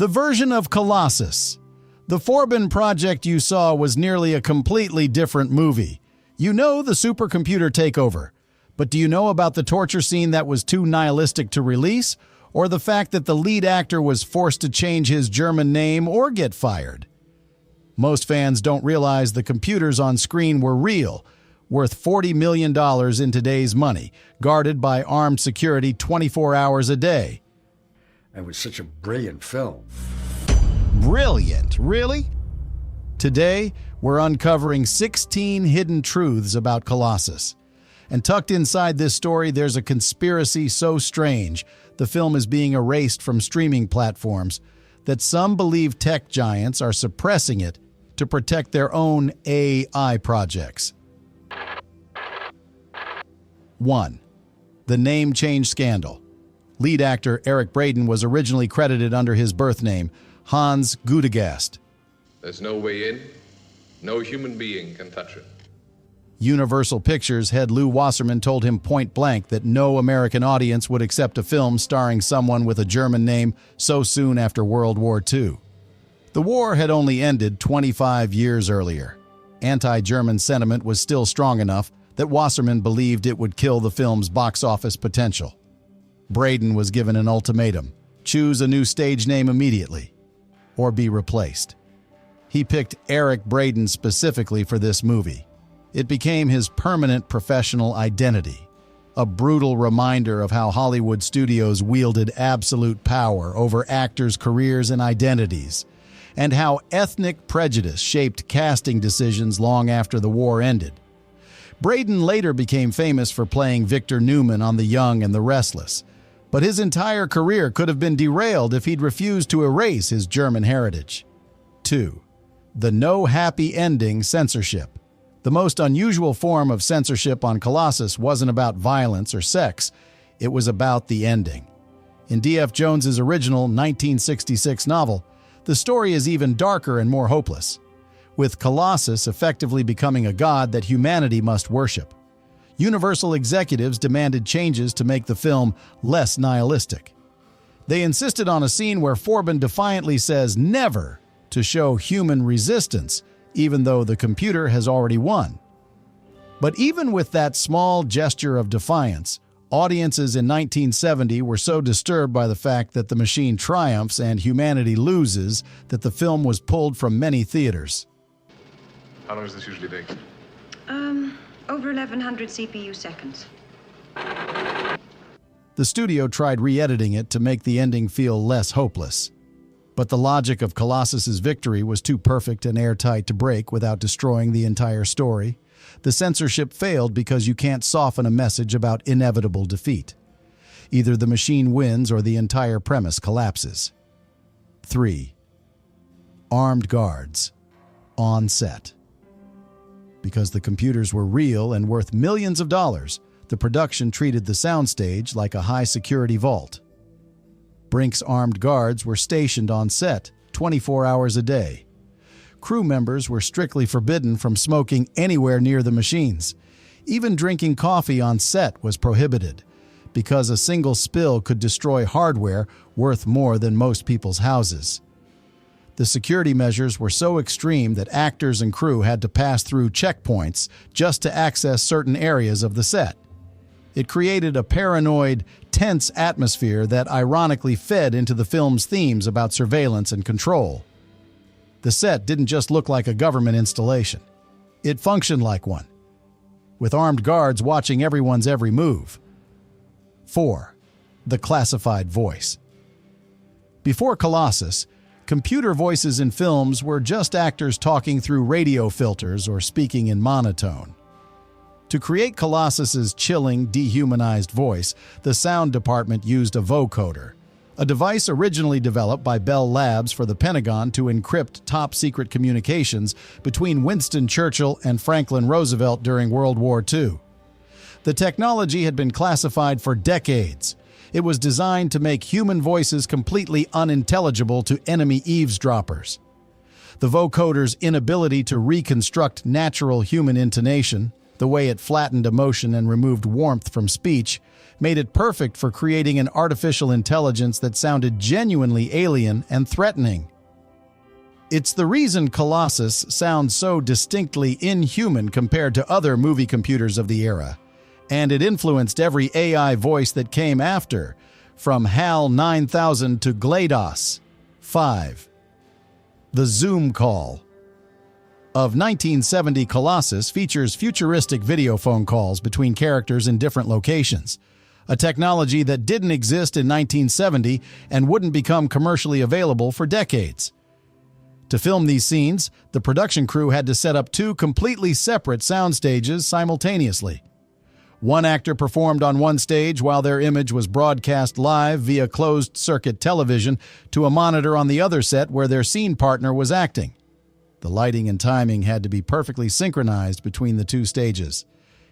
The version of Colossus. The Forbin Project you saw was nearly a completely different movie. You know the supercomputer takeover, but do you know about the torture scene that was too nihilistic to release? Or the fact that the lead actor was forced to change his German name or get fired? Most fans don't realize the computers on screen were real, worth $40 million in today's money, guarded by armed security 24 hours a day. It was such a brilliant film. Brilliant, really? Today, we're uncovering 16 hidden truths about Colossus. And tucked inside this story, there's a conspiracy so strange the film is being erased from streaming platforms that some believe tech giants are suppressing it to protect their own AI projects. 1. The name change scandal. Lead actor Eric Braeden was originally credited under his birth name, Hans Gudegast. There's no way in. No human being can touch it. Universal Pictures head Lew Wasserman told him point blank that no American audience would accept a film starring someone with a German name so soon after World War II. The war had only ended 25 years earlier. Anti-German sentiment was still strong enough that Wasserman believed it would kill the film's box office potential. Braeden was given an ultimatum: choose a new stage name immediately, or be replaced. He picked Eric Braeden specifically for this movie. It became his permanent professional identity, a brutal reminder of how Hollywood studios wielded absolute power over actors' careers and identities, and how ethnic prejudice shaped casting decisions long after the war ended. Braeden later became famous for playing Victor Newman on The Young and the Restless, but his entire career could have been derailed if he'd refused to erase his German heritage. 2. The no happy ending censorship. The most unusual form of censorship on Colossus wasn't about violence or sex, it was about the ending. In D.F. Jones's original 1966 novel, the story is even darker and more hopeless, with Colossus effectively becoming a god that humanity must worship. Universal executives demanded changes to make the film less nihilistic. They insisted on a scene where Forbin defiantly says never to show human resistance, even though the computer has already won. But even with that small gesture of defiance, audiences in 1970 were so disturbed by the fact that the machine triumphs and humanity loses that the film was pulled from many theaters. How long does this usually take? Over 1,100 CPU seconds. The studio tried re-editing it to make the ending feel less hopeless. But the logic of Colossus's victory was too perfect and airtight to break without destroying the entire story. The censorship failed because you can't soften a message about inevitable defeat. Either the machine wins or the entire premise collapses. 3. Armed guards. On set. Because the computers were real and worth millions of dollars, the production treated the soundstage like a high-security vault. Brink's armed guards were stationed on set 24 hours a day. Crew members were strictly forbidden from smoking anywhere near the machines. Even drinking coffee on set was prohibited, because a single spill could destroy hardware worth more than most people's houses. The security measures were so extreme that actors and crew had to pass through checkpoints just to access certain areas of the set. It created a paranoid, tense atmosphere that ironically fed into the film's themes about surveillance and control. The set didn't just look like a government installation. It functioned like one, with armed guards watching everyone's every move. 4. The classified voice. Before Colossus, computer voices in films were just actors talking through radio filters or speaking in monotone. To create Colossus's chilling, dehumanized voice, the sound department used a vocoder, a device originally developed by Bell Labs for the Pentagon to encrypt top-secret communications between Winston Churchill and Franklin Roosevelt during World War II. The technology had been classified for decades. It was designed to make human voices completely unintelligible to enemy eavesdroppers. The vocoder's inability to reconstruct natural human intonation, The way it flattened emotion and removed warmth from speech made it perfect for creating an artificial intelligence that sounded genuinely alien and threatening. It's the reason Colossus sounds so distinctly inhuman compared to other movie computers of the era, and it influenced every AI voice that came after, from HAL 9000 to GLaDOS. 5. The Zoom Call of 1970 Colossus features futuristic video phone calls between characters in different locations, a technology that didn't exist in 1970 and wouldn't become commercially available for decades. To film these scenes, the production crew had to set up two completely separate sound stages simultaneously. One actor performed on one stage while their image was broadcast live via closed-circuit television to a monitor on the other set where their scene partner was acting. The lighting and timing had to be perfectly synchronized between the two stages.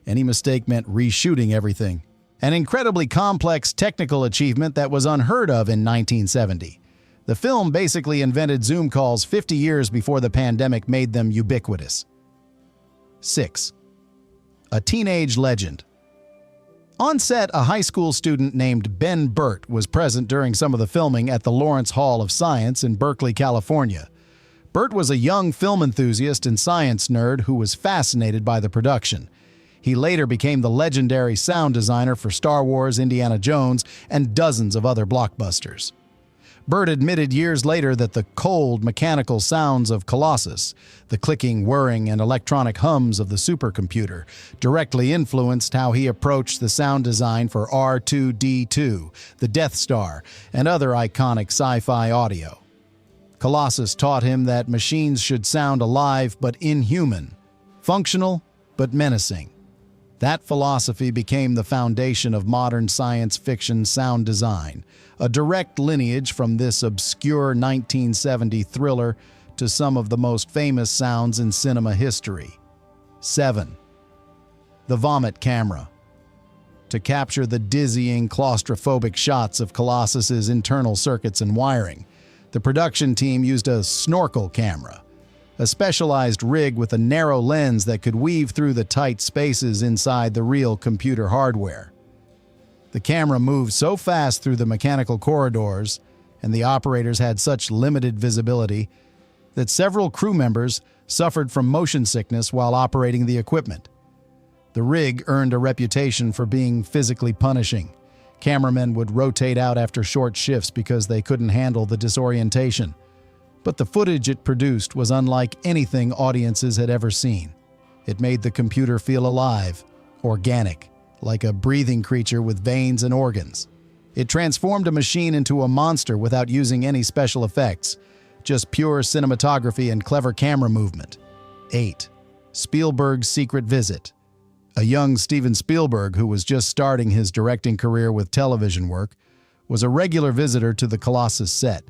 Any mistake meant reshooting everything. An incredibly complex technical achievement that was unheard of in 1970. The film basically invented Zoom calls 50 years before the pandemic made them ubiquitous. 6. A teenage legend. On set, a high school student named Ben Burt was present during some of the filming at the Lawrence Hall of Science in Berkeley, California. Burt was a young film enthusiast and science nerd who was fascinated by the production. He later became the legendary sound designer for Star Wars, Indiana Jones, and dozens of other blockbusters. Burt admitted years later that the cold, mechanical sounds of Colossus, the clicking, whirring, and electronic hums of the supercomputer, directly influenced how he approached the sound design for R2-D2, the Death Star, and other iconic sci-fi audio. Colossus taught him that machines should sound alive but inhuman, functional but menacing. That philosophy became the foundation of modern science fiction sound design, a direct lineage from this obscure 1970 thriller to some of the most famous sounds in cinema history. 7. The Vomit Camera. To capture the dizzying, claustrophobic shots of Colossus's internal circuits and wiring, the production team used a snorkel camera, a specialized rig with a narrow lens that could weave through the tight spaces inside the real computer hardware. The camera moved so fast through the mechanical corridors, and the operators had such limited visibility, that several crew members suffered from motion sickness while operating the equipment. The rig earned a reputation for being physically punishing. Cameramen would rotate out after short shifts because they couldn't handle the disorientation. But the footage it produced was unlike anything audiences had ever seen. It made the computer feel alive, organic, like a breathing creature with veins and organs. It transformed a machine into a monster without using any special effects, just pure cinematography and clever camera movement. 8. Spielberg's Secret Visit. A young Steven Spielberg, who was just starting his directing career with television work, was a regular visitor to the Colossus set.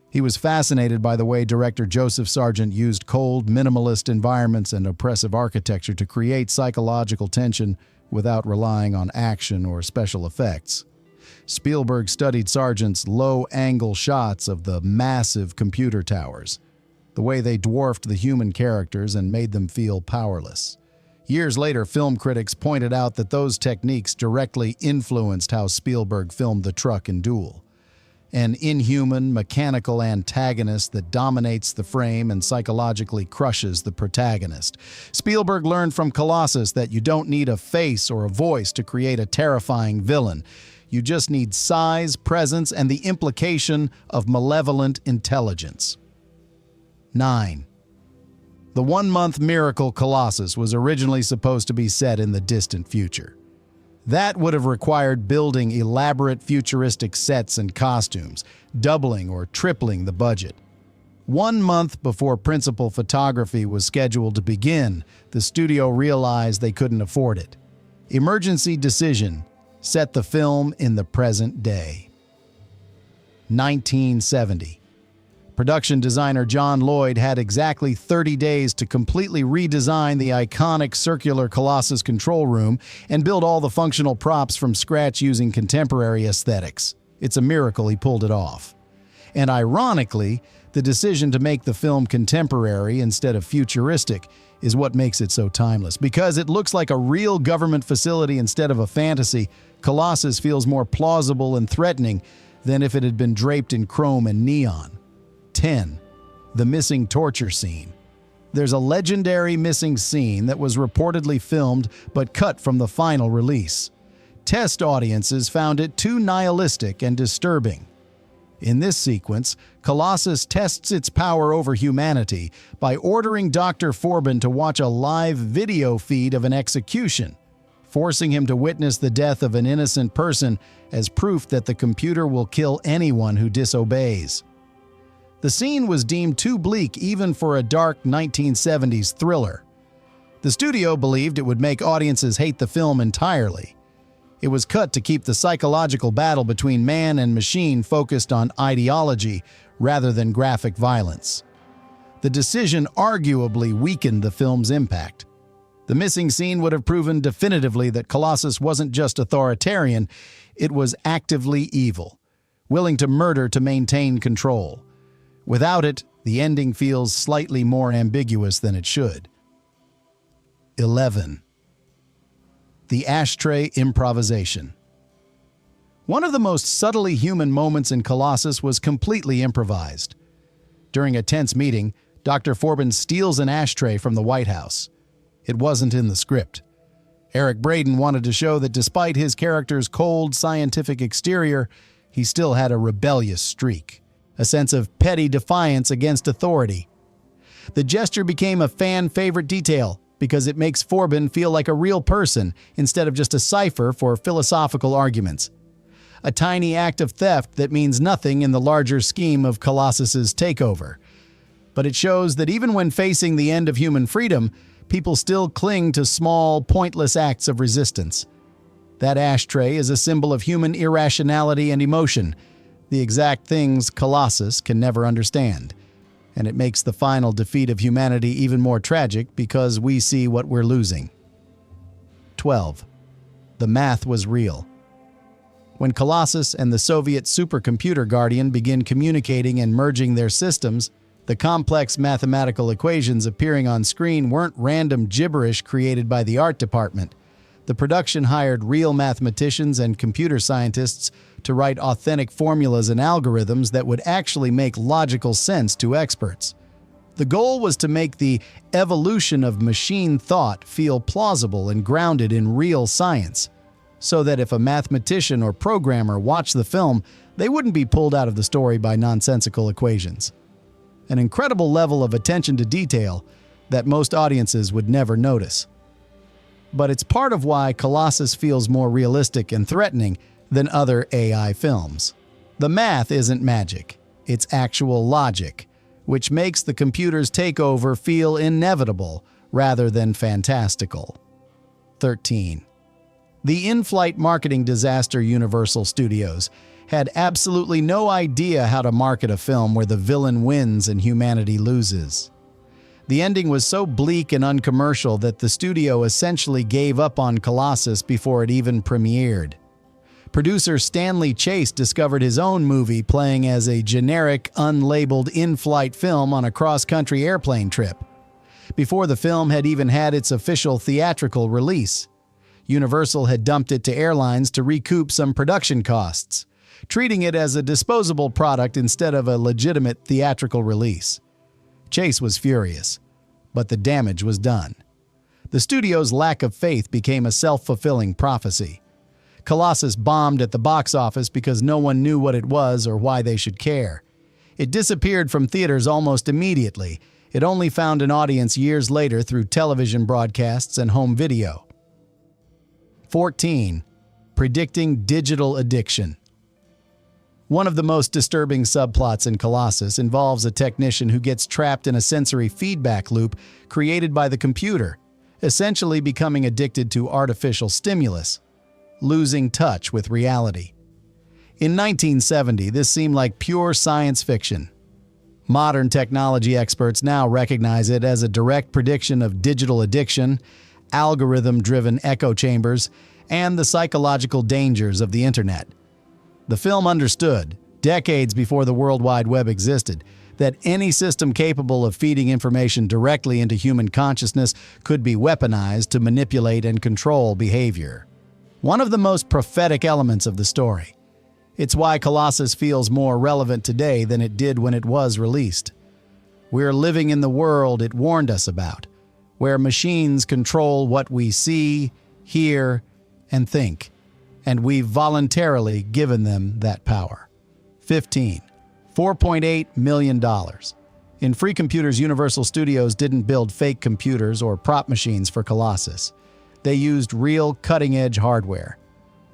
He was fascinated by the way director Joseph Sargent used cold, minimalist environments and oppressive architecture to create psychological tension without relying on action or special effects. Spielberg studied Sargent's low-angle shots of the massive computer towers, the way they dwarfed the human characters and made them feel powerless. Years later, film critics pointed out that those techniques directly influenced how Spielberg filmed The Truck and Duel. An inhuman, mechanical antagonist that dominates the frame and psychologically crushes the protagonist. Spielberg learned from Colossus that you don't need a face or a voice to create a terrifying villain. You just need size, presence, and the implication of malevolent intelligence. 9. The one-month miracle Colossus was originally supposed to be set in the distant future. That would have required building elaborate futuristic sets and costumes, doubling or tripling the budget. 1 month before principal photography was scheduled to begin, the studio realized they couldn't afford it. Emergency decision: set the film in the present day. 1970. Production designer John Lloyd had exactly 30 days to completely redesign the iconic circular Colossus control room and build all the functional props from scratch using contemporary aesthetics. It's a miracle he pulled it off. And ironically, the decision to make the film contemporary instead of futuristic is what makes it so timeless. Because it looks like a real government facility instead of a fantasy, Colossus feels more plausible and threatening than if it had been draped in chrome and neon. 10. The missing torture scene. There's a legendary missing scene that was reportedly filmed but cut from the final release. Test audiences found it too nihilistic and disturbing. In this sequence, Colossus tests its power over humanity by ordering Dr. Forbin to watch a live video feed of an execution, forcing him to witness the death of an innocent person as proof that the computer will kill anyone who disobeys. The scene was deemed too bleak even for a dark 1970s thriller. The studio believed it would make audiences hate the film entirely. It was cut to keep the psychological battle between man and machine focused on ideology rather than graphic violence. The decision arguably weakened the film's impact. The missing scene would have proven definitively that Colossus wasn't just authoritarian, it was actively evil, willing to murder to maintain control. Without it, the ending feels slightly more ambiguous than it should. 11. The ashtray improvisation. One of the most subtly human moments in Colossus was completely improvised. During a tense meeting, Dr. Forbin steals an ashtray from the White House. It wasn't in the script. Eric Braeden wanted to show that despite his character's cold, scientific exterior, he still had a rebellious streak, a sense of petty defiance against authority. The gesture became a fan-favorite detail because it makes Forbin feel like a real person instead of just a cipher for philosophical arguments. A tiny act of theft that means nothing in the larger scheme of Colossus's takeover. But it shows that even when facing the end of human freedom, people still cling to small, pointless acts of resistance. That ashtray is a symbol of human irrationality and emotion, the exact things Colossus can never understand. And it makes the final defeat of humanity even more tragic because we see what we're losing. 12. The math was real. When Colossus and the Soviet supercomputer Guardian begin communicating and merging their systems, the complex mathematical equations appearing on screen weren't random gibberish created by the art department. The production hired real mathematicians and computer scientists to write authentic formulas and algorithms that would actually make logical sense to experts. The goal was to make the evolution of machine thought feel plausible and grounded in real science, so that if a mathematician or programmer watched the film, they wouldn't be pulled out of the story by nonsensical equations. An incredible level of attention to detail that most audiences would never notice. But it's part of why Colossus feels more realistic and threatening than other AI films. The math isn't magic, it's actual logic, which makes the computer's takeover feel inevitable rather than fantastical. 13. The in-flight marketing disaster Universal Studios had absolutely no idea how to market a film where the villain wins and humanity loses. The ending was so bleak and uncommercial that the studio essentially gave up on Colossus before it even premiered. Producer Stanley Chase discovered his own movie playing as a generic, unlabeled in-flight film on a cross-country airplane trip, before the film had even had its official theatrical release. Universal had dumped it to airlines to recoup some production costs, treating it as a disposable product instead of a legitimate theatrical release. Chase was furious, but the damage was done. The studio's lack of faith became a self-fulfilling prophecy. Colossus bombed at the box office because no one knew what it was or why they should care. It disappeared from theaters almost immediately. It only found an audience years later through television broadcasts and home video. 14. Predicting digital addiction. One of the most disturbing subplots in Colossus involves a technician who gets trapped in a sensory feedback loop created by the computer, essentially becoming addicted to artificial stimulus, losing touch with reality. In 1970, this seemed like pure science fiction. Modern technology experts now recognize it as a direct prediction of digital addiction, algorithm-driven echo chambers, and the psychological dangers of the internet. The film understood, decades before the World Wide Web existed, that any system capable of feeding information directly into human consciousness could be weaponized to manipulate and control behavior. One of the most prophetic elements of the story. It's why Colossus feels more relevant today than it did when it was released. We're living in the world it warned us about, where machines control what we see, hear, and think, and we've voluntarily given them that power. 15. $4.8 million. In Free Computers, Universal Studios didn't build fake computers or prop machines for Colossus. They used real cutting-edge hardware.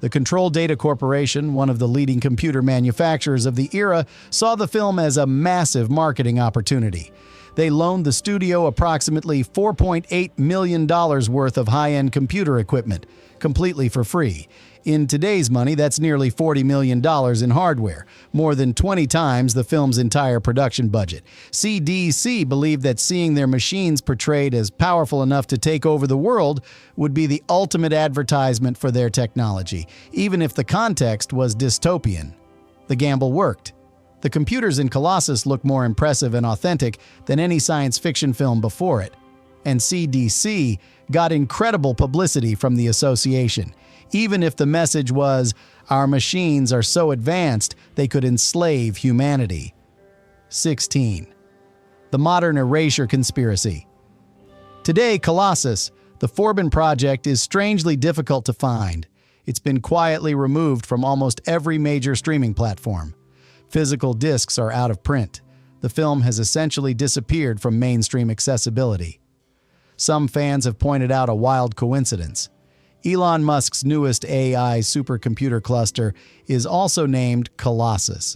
The Control Data Corporation, one of the leading computer manufacturers of the era, saw the film as a massive marketing opportunity. They loaned the studio approximately $4.8 million worth of high-end computer equipment, completely for free. In today's money, that's nearly $40 million in hardware, more than 20 times the film's entire production budget. CDC believed that seeing their machines portrayed as powerful enough to take over the world would be the ultimate advertisement for their technology, even if the context was dystopian. The gamble worked. The computers in Colossus look more impressive and authentic than any science fiction film before it. And CDC got incredible publicity from the association, even if the message was, our machines are so advanced they could enslave humanity. 16. The modern erasure conspiracy. Today, Colossus, the Forbin Project, is strangely difficult to find. It's been quietly removed from almost every major streaming platform. Physical discs are out of print. The film has essentially disappeared from mainstream accessibility. Some fans have pointed out a wild coincidence. Elon Musk's newest AI supercomputer cluster is also named Colossus.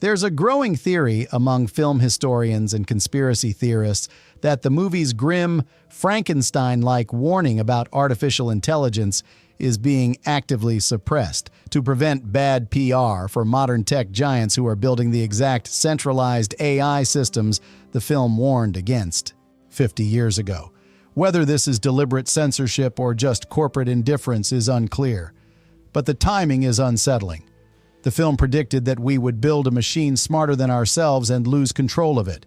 There's a growing theory among film historians and conspiracy theorists that the movie's grim, Frankenstein-like warning about artificial intelligence is being actively suppressed to prevent bad PR for modern tech giants who are building the exact centralized AI systems the film warned against 50 years ago. Whether this is deliberate censorship or just corporate indifference is unclear, but the timing is unsettling. The film predicted that we would build a machine smarter than ourselves and lose control of it.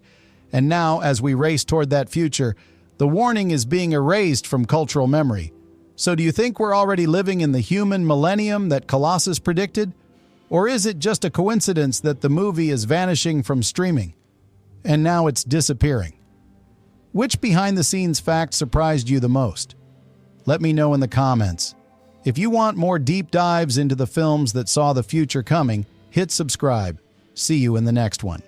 And now, as we race toward that future, the warning is being erased from cultural memory. So do you think we're already living in the human millennium that Colossus predicted? Or is it just a coincidence that the movie is vanishing from streaming, and now it's disappearing? Which behind-the-scenes fact surprised you the most? Let me know in the comments. If you want more deep dives into the films that saw the future coming, hit subscribe. See you in the next one.